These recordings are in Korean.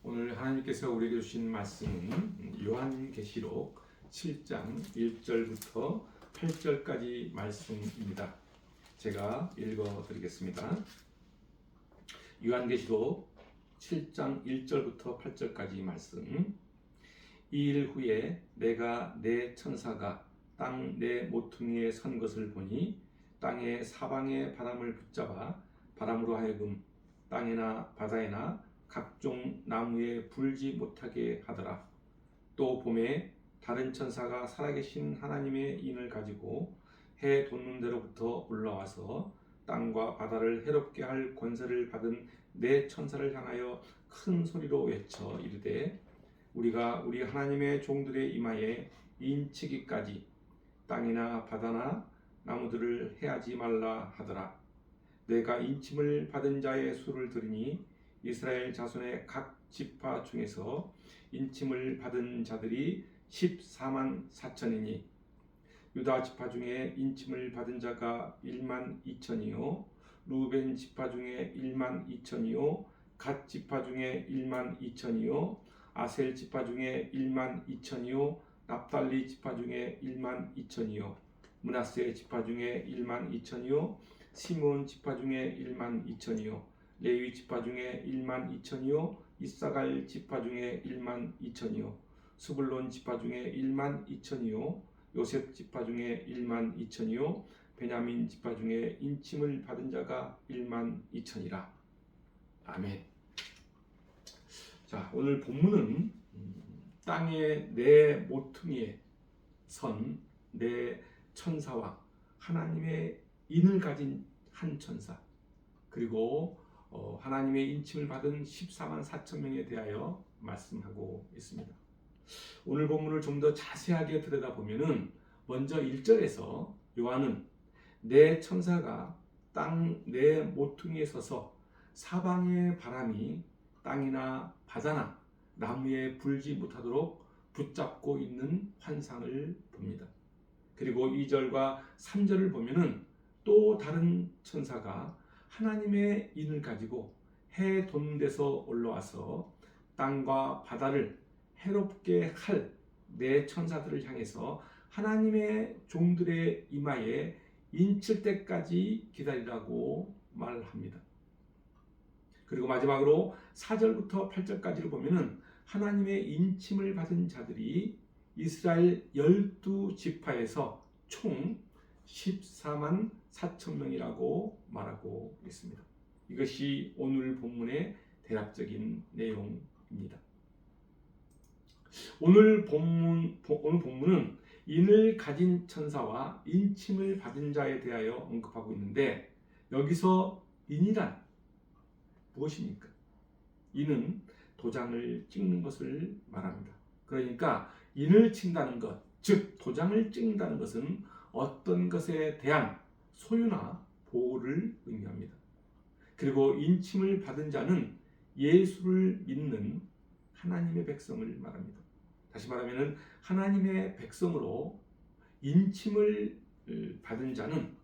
오늘 하나님께서 우리에게 주신 말씀은 요한계시록 7장 1절부터 8절까지 말씀입니다. 제가 읽어드리겠습니다. 요한계시록 7장 1절부터 8절까지 말씀. 이 일 후에 내가 내 천사가 땅 내 모퉁이에 선 것을 보니 땅의 사방의 바람을 붙잡아 바람으로 하여금 땅이나 바다에나 각종 나무에 불지 못하게 하더라. 또 봄에 다른 천사가 살아계신 하나님의 인을 가지고 해 돋는 데로부터 올라와서 땅과 바다를 해롭게 할 권세를 받은 네 천사를 향하여 큰 소리로 외쳐 이르되 우리가 우리 하나님의 종들의 이마에 인치기까지 땅이나 바다나 나무들을 해하지 말라 하더라. 내가 인침을 받은 자의 수를 들으니 이스라엘 자손의 각 지파 중에서 인침을 받은 자들이 14만 4천이니 유다 지파 중에 인침을 받은 자가 1만 2천이요 루벤 지파 중에 1만 2천이요 갓 지파 중에 1만 2천이요 아셀 지파 중에 1만 2천이요 납달리 지파 중에 1만 2천이요 므낫세 지파 중에 1만 2천이요 시므온 지파 중에 1만 2천이요 레위 지파 중에 1만 2천이요 이사갈 지파 중에 1만 2천이요 스불론 지파 중에 1만 2천이요 요셉 지파 중에 1만 2천이요 베냐민 지파 중에 인침을 받은 자가 1만 2천이라. 아멘. 자, 오늘 본문은 땅의 네 모퉁이에 선 네 천사와 하나님의 인을 가진 한 천사 그리고 하나님의 인침을 받은 14만 4천 명에 대하여 말씀하고 있습니다. 오늘 본문을 좀 더 자세하게 들여다보면은 먼저 1절에서 요한은 네 천사가 땅 네 모퉁이에 서서 사방의 바람이 땅이나 바다나 나무에 불지 못하도록 붙잡고 있는 환상을 봅니다. 그리고 2절과 3절을 보면은 또 다른 천사가 하나님의 인을 가지고 해 돋는 데서 올라와서 땅과 바다를 해롭게 할 네 천사들을 향해서 하나님의 종들의 이마에 인칠 때까지 기다리라고 말합니다. 그리고 마지막으로 4절부터 8절까지를 보면은 하나님의 인침을 받은 자들이 이스라엘 12지파에서 총 14만 4천 명이라고 말하고 있습니다. 이것이 오늘 본문의 대략적인 내용입니다. 오늘 본문은 인을 가진 천사와 인침을 받은 자에 대하여 언급하고 있는데 여기서 인이란 무엇입니까? 인은 도장을 찍는 것을 말합니다. 그러니까 인을 친다는 것, 즉 도장을 찍는다는 것은 어떤 것에 대한 소유나 보호를 의미합니다. 그리고 인침을 받은 자는 예수를 믿는 하나님의 백성을 말합니다. 다시 말하면 하나님의 백성으로 인침을 받은 자는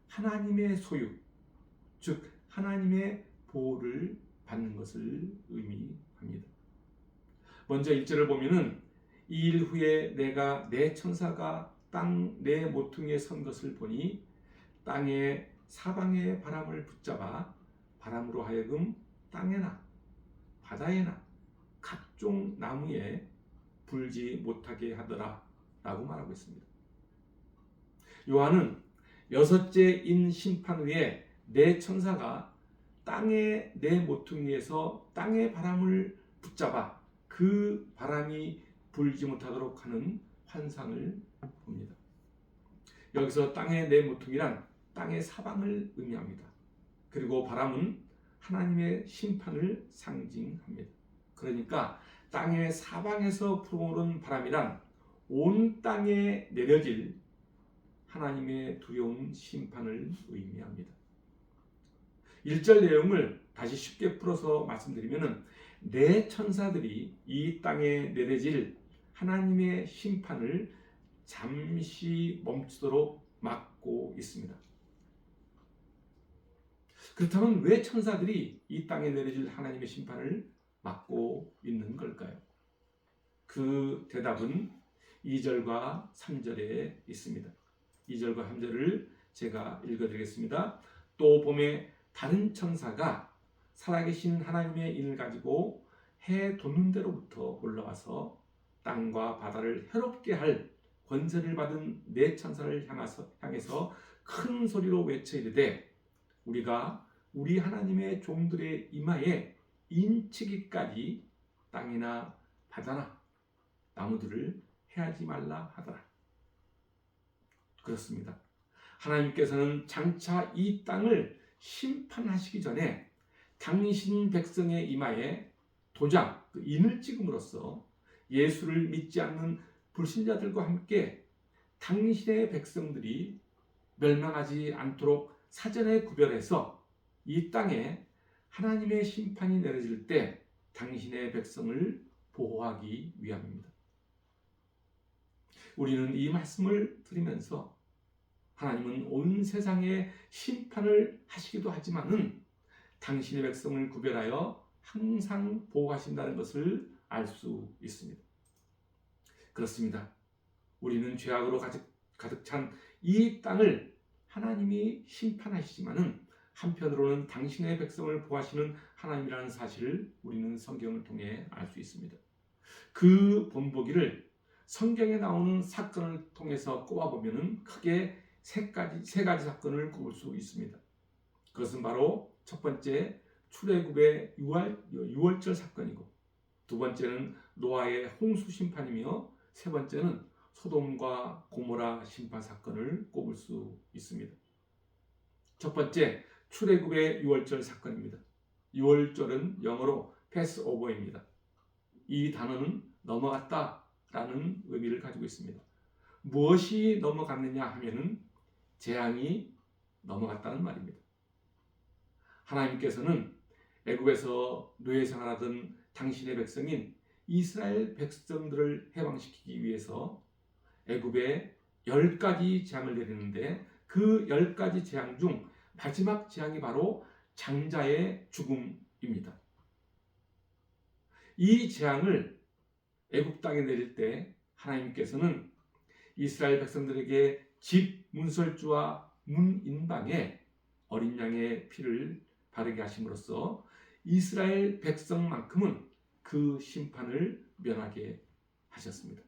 하나님의 소유, 즉 하나님의 보호를 받는 것을 의미합니다. 먼저 1절을 보면은 이 일 후에 내가 내 천사가 땅 내 모퉁이에 선 것을 보니 땅의 사방의 바람을 붙잡아 바람으로 하여금 땅에나 바다에나 각종 나무에 불지 못하게 하더라 라고 말하고 있습니다. 요한은 여섯째 인 심판 후에 네 천사가 땅의 네 모퉁이에서 땅의 바람을 붙잡아 그 바람이 불지 못하도록 하는 환상을 봅니다. 여기서 땅의 네 모퉁이란 땅의 사방을 의미합니다. 그리고 바람은 하나님의 심판을 상징합니다. 그러니까 땅의 사방에서 불어오는 바람이란 온 땅에 내려질 하나님의 두려운 심판을 의미합니다. 1절 내용을 다시 쉽게 풀어서 말씀드리면 네 천사들이 이 땅에 내려질 하나님의 심판을 잠시 멈추도록 막고 있습니다. 그렇다면 왜 천사들이 이 땅에 내려질 하나님의 심판을 막고 있는가? 그 대답은 2절과 3절에 있습니다. 2절과 3절을 제가 읽어드리겠습니다. 또 봄에 다른 천사가 살아계신 하나님의 인을 가지고 해 돋는 데로부터 올라와서 땅과 바다를 해롭게 할 권세를 받은 네 천사를 향해서 큰 소리로 외쳐 이르되 우리가 우리 하나님의 종들의 이마에 인치기까지 땅이나 바다나 나무들을 해하지 말라 하더라. 그렇습니다. 하나님께서는 장차 이 땅을 심판하시기 전에 당신 백성의 이마에 도장, 인을 찍음으로써 예수를 믿지 않는 불신자들과 함께 당신의 백성들이 멸망하지 않도록 사전에 구별해서 이 땅에 하나님의 심판이 내려질 때 당신의 백성을 보호하기 위함입니다. 우리는 이 말씀을 들으면서 하나님은 온 세상에 심판을 하시기도 하지만은 당신의 백성을 구별하여 항상 보호하신다는 것을 알 수 있습니다. 그렇습니다. 우리는 죄악으로 가득 찬 이 땅을 하나님이 심판하시지만은 한편으로는 당신의 백성을 보호하시는 하나님이라는 사실을 우리는 성경을 통해 알 수 있습니다. 그 본보기를 성경에 나오는 사건을 통해서 꼽아보면 크게 세 가지 사건을 꼽을 수 있습니다. 그것은 바로 첫 번째 출애굽의 유월절 사건이고, 두 번째는 노아의 홍수 심판이며, 세 번째는 소돔과 고모라 심판 사건을 꼽을 수 있습니다. 첫 번째 출애굽의 유월절 사건입니다. 유월절은 영어로 패스오버입니다. 이 단어는 넘어갔다 라는 의미를 가지고 있습니다. 무엇이 넘어갔느냐 하면은 재앙이 넘어갔다는 말입니다. 하나님께서는 애굽에서 노예 생활하던 당신의 백성인 이스라엘 백성들을 해방시키기 위해서 애굽에 10가지 재앙을 내리는데 그 10가지 재앙 중 마지막 재앙이 바로 장자의 죽음입니다. 이 재앙을 애굽 땅에 내릴 때 하나님께서는 이스라엘 백성들에게 집 문설주와 문인방에 어린 양의 피를 바르게 하심으로써 이스라엘 백성만큼은 그 심판을 면하게 하셨습니다.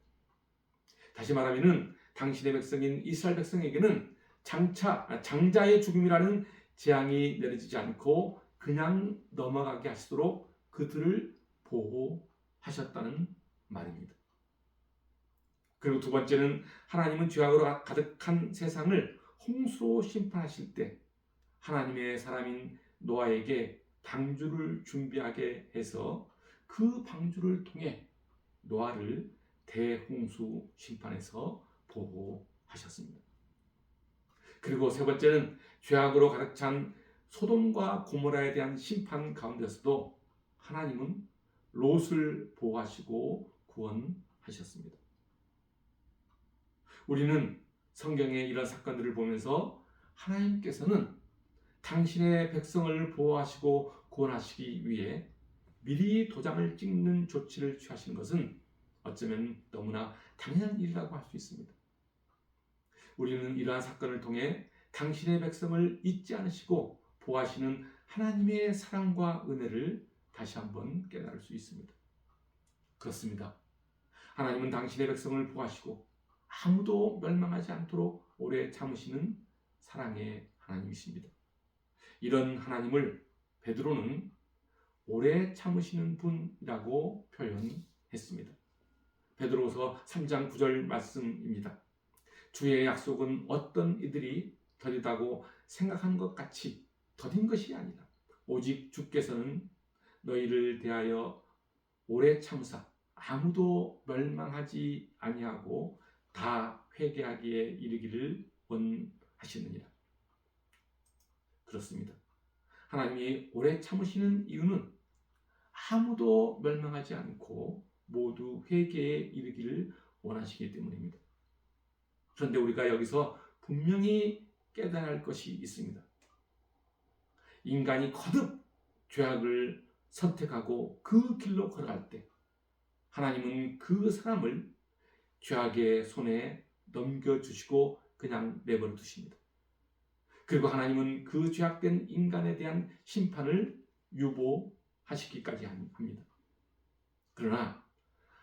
다시 말하면 당신의 백성인 이스라엘 백성에게는 장자의 죽음이라는 재앙이 내려지지 않고 그냥 넘어가게 하시도록 그들을 보호하셨다는 말입니다. 그리고 두 번째는 하나님은 죄악으로 가득한 세상을 홍수로 심판하실 때 하나님의 사람인 노아에게 방주를 준비하게 해서 그 방주를 통해 노아를 대홍수 심판에서 보호하셨습니다. 그리고 세 번째는 죄악으로 가득 찬 소돔과 고모라에 대한 심판 가운데서도 하나님은 롯을 보호하시고 구원하셨습니다. 우리는 성경의 이런 사건들을 보면서 하나님께서는 당신의 백성을 보호하시고 구원하시기 위해 미리 도장을 찍는 조치를 취하시는 것은 어쩌면 너무나 당연한 일이라고 할 수 있습니다. 우리는 이러한 사건을 통해 당신의 백성을 잊지 않으시고 보호하시는 하나님의 사랑과 은혜를 다시 한번 깨달을 수 있습니다. 그렇습니다. 하나님은 당신의 백성을 보호하시고 아무도 멸망하지 않도록 오래 참으시는 사랑의 하나님이십니다. 이런 하나님을 베드로는 오래 참으시는 분이라고 표현했습니다. 베드로서 3장 9절 말씀입니다. 주의 약속은 어떤 이들이 더디다고 생각한 것 같이 더딘 것이 아니라 오직 주께서는 너희를 대하여 오래 참으사 아무도 멸망하지 아니하고 다 회개하기에 이르기를 원하시느니라. 그렇습니다. 하나님이 오래 참으시는 이유는 아무도 멸망하지 않고 모두 회개에 이르기를 원하시기 때문입니다. 그런데 우리가 여기서 분명히 깨달아야 할 것이 있습니다. 인간이 거듭 죄악을 선택하고 그 길로 걸어갈 때 하나님은 그 사람을 죄악의 손에 넘겨주시고 그냥 내버려 두십니다. 그리고 하나님은 그 죄악된 인간에 대한 심판을 유보하시기까지 합니다. 그러나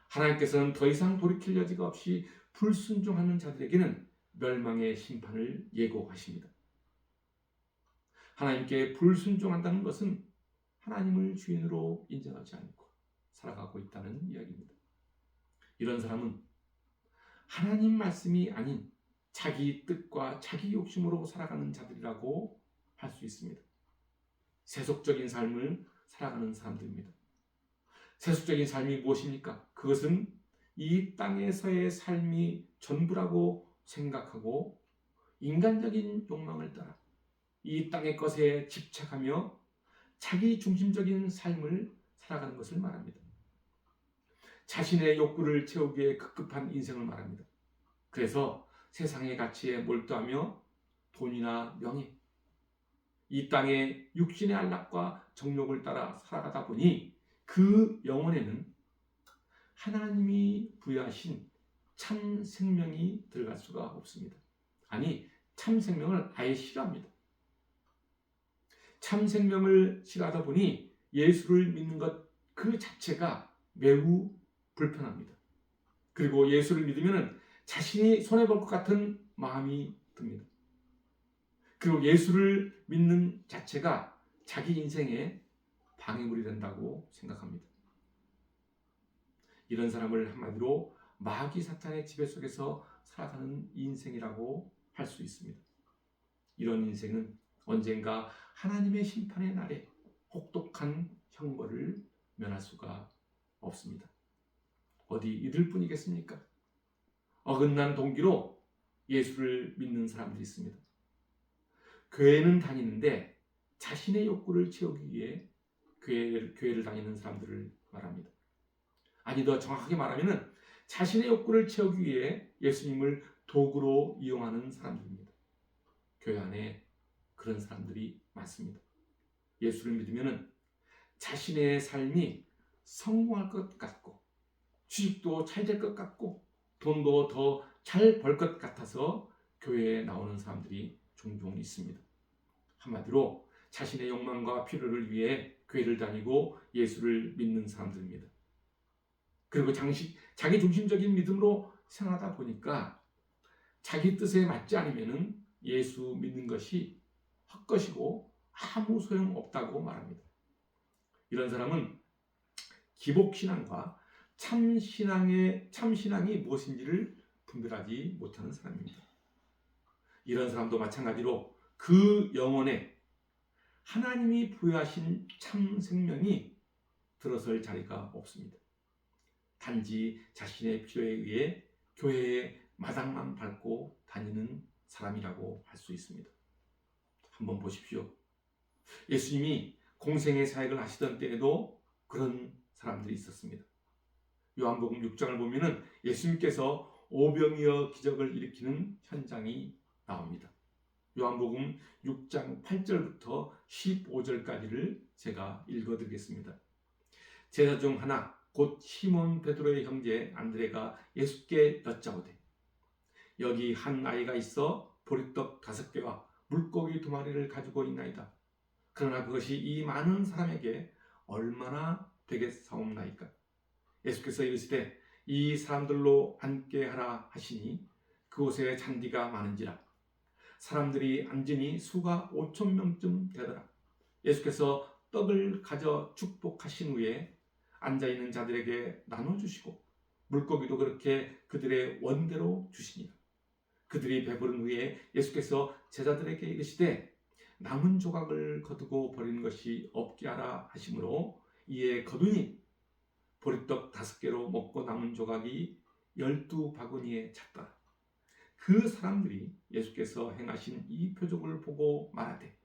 하나님께서는 더 이상 돌이킬 여지가 없이 불순종하는 자들에게는 멸망의 심판을 예고하십니다. 하나님께 불순종한다는 것은 하나님을 주인으로 인정하지 않고 살아가고 있다는 이야기입니다. 이런 사람은 하나님 말씀이 아닌 자기 뜻과 자기 욕심으로 살아가는 자들이라고 할 수 있습니다. 세속적인 삶을 살아가는 사람들입니다. 세속적인 삶이 무엇입니까? 그것은 이 땅에서의 삶이 전부라고 생각하고 인간적인 욕망을 따라 이 땅의 것에 집착하며 자기 중심적인 삶을 살아가는 것을 말합니다. 자신의 욕구를 채우기 위해 급급한 인생을 말합니다. 그래서 세상의 가치에 몰두하며 돈이나 명예, 이 땅의 육신의 안락과 정욕을 따라 살아가다 보니 그 영혼에는 하나님이 부여하신 참 생명이 들어갈 수가 없습니다. 아니, 참 생명을 아예 싫어합니다. 참 생명을 싫어하다 보니 예수를 믿는 것 그 자체가 매우 불편합니다. 그리고 예수를 믿으면 자신이 손해볼 것 같은 마음이 듭니다. 그리고 예수를 믿는 자체가 자기 인생의 방해물이 된다고 생각합니다. 이런 사람을 한마디로 마귀 사탄의 지배 속에서 살아가는 인생이라고 할 수 있습니다. 이런 인생은 언젠가 하나님의 심판의 날에 혹독한 형벌을 면할 수가 없습니다. 어디 이들 뿐이겠습니까? 어긋난 동기로 예수를 믿는 사람들이 있습니다. 교회는 다니는데 자신의 욕구를 채우기 위해 교회를 다니는 사람들을 말합니다. 아니, 더 정확하게 말하면 자신의 욕구를 채우기 위해 예수님을 도구로 이용하는 사람들입니다. 교회 안에 그런 사람들이 많습니다. 예수를 믿으면 자신의 삶이 성공할 것 같고 취직도 잘 될 것 같고 돈도 더 잘 벌 것 같아서 교회에 나오는 사람들이 종종 있습니다. 한마디로 자신의 욕망과 필요를 위해 교회를 다니고 예수를 믿는 사람들입니다. 그리고 자기 중심적인 믿음으로 생활하다 보니까 자기 뜻에 맞지 않으면 예수 믿는 것이 헛것이고 아무 소용없다고 말합니다. 이런 사람은 기복신앙과 참신앙이 무엇인지를 분별하지 못하는 사람입니다. 이런 사람도 마찬가지로 그 영혼에 하나님이 부여하신 참 생명이 들어설 자리가 없습니다. 단지 자신의 필요에 의해 교회의 마당만 밟고 다니는 사람이라고 할 수 있습니다. 한번 보십시오. 예수님이 공생의 사역을 하시던 때에도 그런 사람들이 있었습니다. 요한복음 6장을 보면은 예수님께서 오병이어 기적을 일으키는 현장이 나옵니다. 요한복음 6장 8절부터 15절까지를 제가 읽어드리겠습니다. 제자 중 하나 곧 시몬 베드로의 형제 안드레가 예수께 여짜오되 여기 한 아이가 있어 보리떡 5개와 물고기 2마리를 가지고 있나이다. 그러나 그것이 이 많은 사람에게 얼마나 되겠사옵나이까. 예수께서 이르시되 이 사람들로 앉게 하라 하시니 그곳에 잔디가 많은지라 사람들이 앉으니 수가 5,000명쯤 되더라. 예수께서 떡을 가져 축복하신 후에 앉아있는 자들에게 나눠주시고 물고기도 그렇게 그들의 원대로 주시니라. 그들이 배부른 후에 예수께서 제자들에게 이르시되 남은 조각을 거두고 버리는 것이 없게 하라 하시므로 이에 거두니 보리떡 5개로 먹고 남은 조각이 12바구니에 찼더라. 그 사람들이 예수께서 행하신 이 표적을 보고 말하되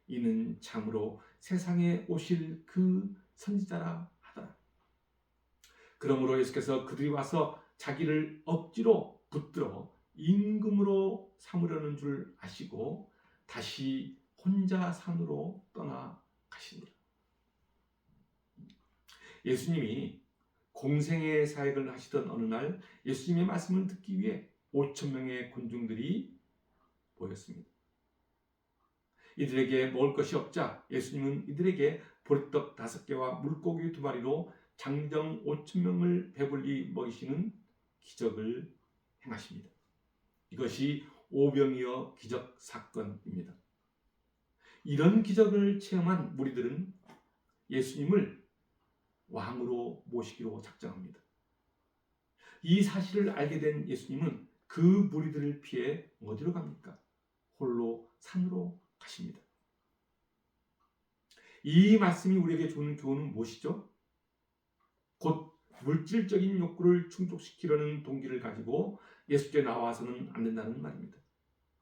이는 참으로 세상에 오실 그 선지자라 하더라. 그러므로 예수께서 그들이 와서 자기를 억지로 붙들어 임금으로 삼으려는 줄 아시고 다시 혼자 산으로 떠나가시니라. 예수님이 공생의 사역을 하시던 어느 날 예수님의 말씀을 듣기 위해 5천 명의 군중들이 모였습니다. 이들에게 먹을 것이 없자 예수님은 이들에게 보리떡 5개와 물고기 2마리로 장정 5천 명을 배불리 먹이시는 기적을 행하십니다. 이것이 오병이어 기적 사건입니다. 이런 기적을 체험한 무리들은 예수님을 왕으로 모시기로 작정합니다. 이 사실을 알게 된 예수님은 그 무리들을 피해 어디로 갑니까? 홀로 산으로 가십니다. 이 말씀이 우리에게 주는 교훈은 무엇이죠? 곧 물질적인 욕구를 충족시키려는 동기를 가지고 예수께 나와서는 안 된다는 말입니다.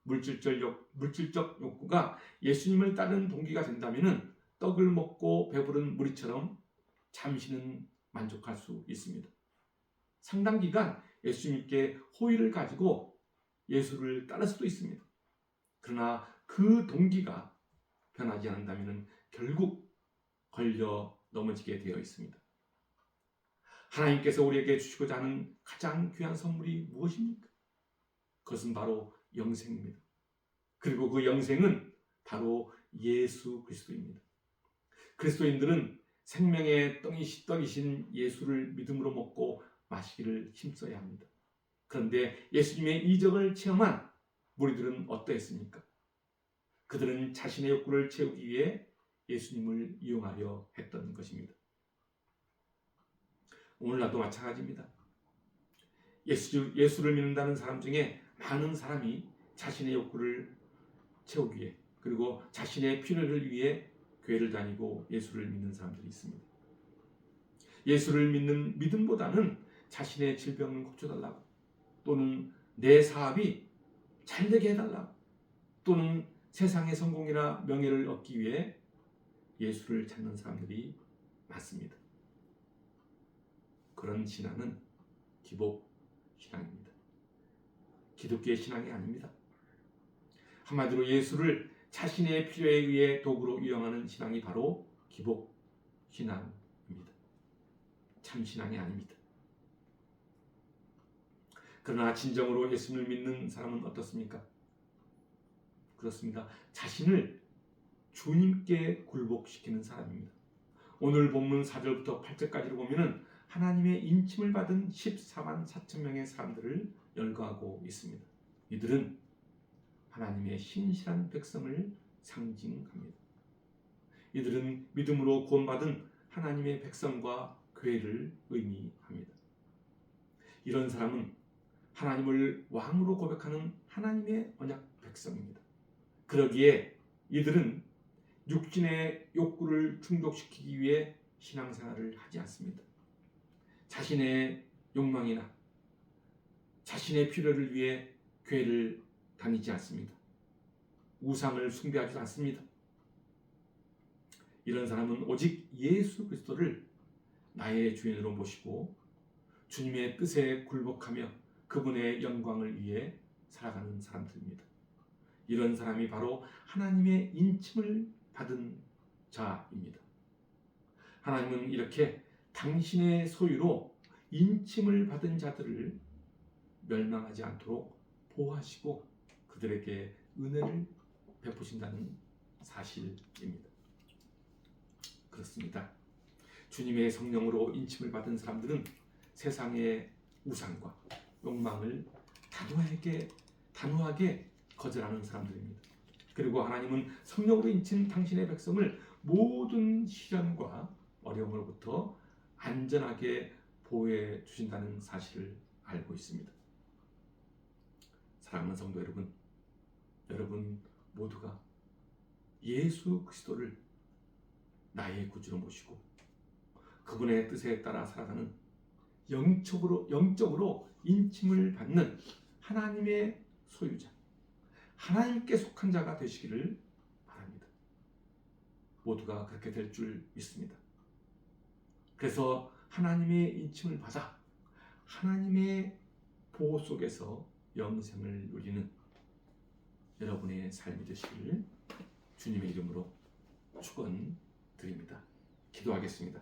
물질적 욕구가 예수님을 따르는 동기가 된다면 떡을 먹고 배부른 무리처럼 잠시는 만족할 수 있습니다. 상당 기간 예수님께 호의를 가지고 예수를 따를 수도 있습니다. 그러나 그 동기가 변하지 않는다면 결국 걸려 넘어지게 되어 있습니다. 하나님께서 우리에게 주시고자 하는 가장 귀한 선물이 무엇입니까? 그것은 바로 영생입니다. 그리고 그 영생은 바로 예수 그리스도입니다. 그리스도인들은 생명의 떡이신 예수를 믿음으로 먹고 마시기를 힘써야 합니다. 그런데 예수님의 이적을 체험한 무리들은 어떠했습니까? 그들은 자신의 욕구를 채우기 위해 예수님을 이용하려 했던 것입니다. 오늘날도 마찬가지입니다. 예수를 믿는다는 사람 중에 많은 사람이 자신의 욕구를 채우기 위해 그리고 자신의 필요를 위해 교회를 다니고 예수를 믿는 사람들이 있습니다. 예수를 믿는 믿음보다는 자신의 질병을 고쳐달라고 또는 내 사업이 잘되게 해달라고 또는 세상의 성공이나 명예를 얻기 위해 예수를 찾는 사람들이 많습니다. 그런 신앙은 기복 신앙입니다. 기독교의 신앙이 아닙니다. 한마디로 예수를 자신의 필요에 의해 도구로 이용하는 신앙이 바로 기복 신앙입니다. 참 신앙이 아닙니다. 그러나 진정으로 예수를 믿는 사람은 어떻습니까? 그렇습니다. 자신을 주님께 굴복시키는 사람입니다. 오늘 본문 4절부터 8절까지를 보면 하나님의 인침을 받은 14만 4천 명의 사람들을 열거하고 있습니다. 이들은 하나님의 신실한 백성을 상징합니다. 이들은 믿음으로 구원받은 하나님의 백성과 교회를 의미합니다. 이런 사람은 하나님을 왕으로 고백하는 하나님의 언약 백성입니다. 그러기에 이들은 육신의 욕구를 충족시키기 위해 신앙생활을 하지 않습니다. 자신의 욕망이나 자신의 필요를 위해 교회를 다니지 않습니다. 우상을 숭배하지 않습니다. 이런 사람은 오직 예수 그리스도를 나의 주인으로 모시고 주님의 뜻에 굴복하며 그분의 영광을 위해 살아가는 사람들입니다. 이런 사람이 바로 하나님의 인침을 받은 자입니다. 하나님은 이렇게 당신의 소유로 인침을 받은 자들을 멸망하지 않도록 보호하시고 그들에게 은혜를 베푸신다는 사실입니다. 그렇습니다. 주님의 성령으로 인침을 받은 사람들은 세상의 우상과 욕망을 단호하게 거절하는 사람들입니다. 그리고 하나님은 성령으로 인친 당신의 백성을 모든 시련과 어려움으로부터 안전하게 보호해 주신다는 사실을 알고 있습니다. 사랑하는 성도 여러분 모두가 예수 그리스도를 나의 구주로 모시고 그분의 뜻에 따라 살아가는 영적으로 인침을 받는 하나님의 소유자, 하나님께 속한 자가 되시기를 바랍니다. 모두가 그렇게 될 줄 믿습니다. 그래서 하나님의 인침을 받아 하나님의 보호 속에서 영생을 누리는 여러분의 삶이 되시기를 주님의 이름으로 축원드립니다. 기도하겠습니다.